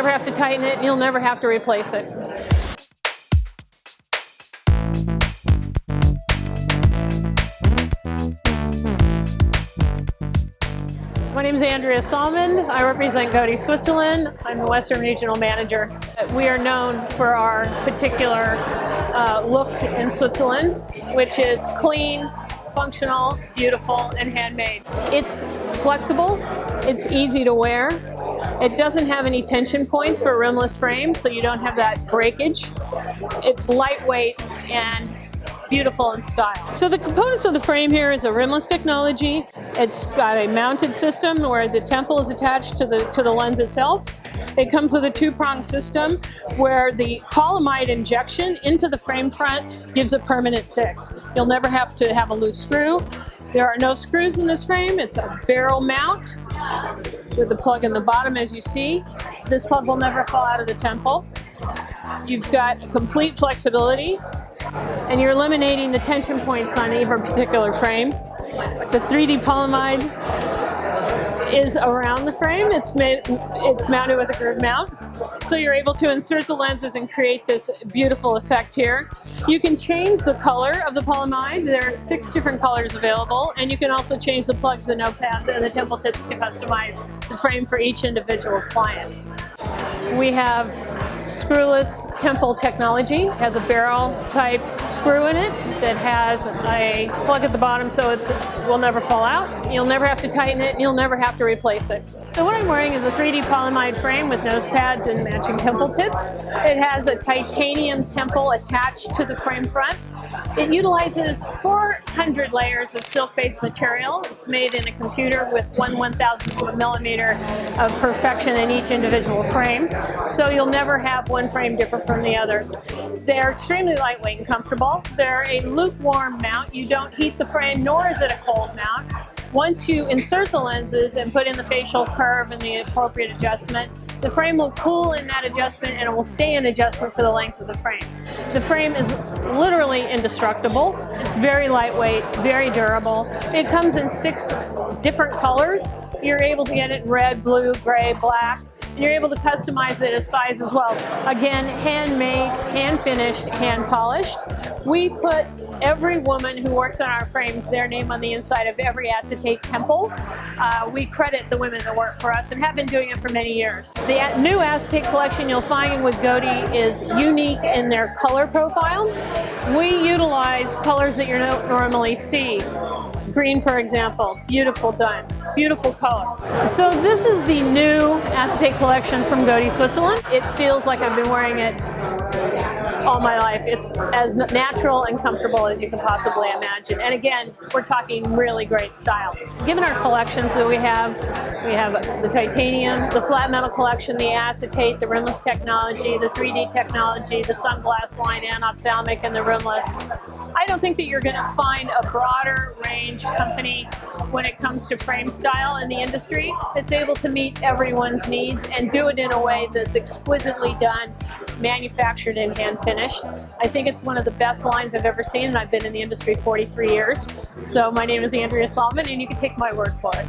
never have to tighten it, and you'll never have to replace it. My name is Andrea Salmond. I represent Götti Switzerland. I'm the Western Regional Manager. We are known for our particular look in Switzerland, which is clean, functional, beautiful, and handmade. It's flexible, it's easy to wear. It doesn't have any tension points for rimless frame, so you don't have that breakage. It's lightweight and beautiful in style. So the components of the frame here is a rimless technology. It's got a mounted system where the temple is attached to the lens itself. It comes with a two-pronged system where the polymide injection into the frame front gives a permanent fix. You'll never have to have a loose screw. There are no screws in this frame. It's a barrel mount with the plug in the bottom, as you see. This plug will never fall out of the temple. You've got complete flexibility, and you're eliminating the tension points on either particular frame. The 3D polymide is around the frame. It's mounted with a groove mount, so you're able to insert the lenses and create this beautiful effect here. You can change the color of the polymide. There are 6 different colors available, and you can also change the plugs, the note pads, and the temple tips to customize the frame for each individual client. We have screwless temple technology. It has a barrel type screw in it that has a plug at the bottom, so it will never fall out. You'll never have to tighten it, and you'll never have to replace it. So what I'm wearing is a 3D polymide frame with nose pads and matching temple tips. It has a titanium temple attached to the frame front. It utilizes 400 layers of silk-based material. It's made in a computer with 1/1000th of a millimeter of perfection in each individual frame. So you'll never have one frame different from the other. They're extremely lightweight and comfortable. They're a lukewarm mount. You don't heat the frame, nor is it a cold mount. Once you insert the lenses and put in the facial curve and the appropriate adjustment, the frame will cool in that adjustment, and it will stay in adjustment for the length of the frame. The frame is literally indestructible. It's very lightweight, very durable. It comes in 6 different colors. You're able to get it in red, blue, gray, black. And you're able to customize it as size as well. Again, handmade, hand finished, hand polished. We put every woman who works on our frames, their name on the inside of every acetate temple. We credit the women that work for us and have been doing it for many years. The new acetate collection you'll find with Götti is unique in their color profile. We utilize colors that you don't normally see. Green, for example, beautiful done, beautiful color. So this is the new acetate collection from Götti Switzerland. It feels like I've been wearing it all my life. It's as natural and comfortable as you can possibly imagine. And again, we're talking really great style. Given our collections that we have the titanium, the flat metal collection, the acetate, the rimless technology, the 3D technology, the sunglass line and ophthalmic, and the rimless. I don't think that you're going to find a broader range company when it comes to frame style in the industry that's able to meet everyone's needs and do it in a way that's exquisitely done, manufactured and hand finished. I think it's one of the best lines I've ever seen, and I've been in the industry 43 years. So my name is Andrea Salmond, and you can take my word for it.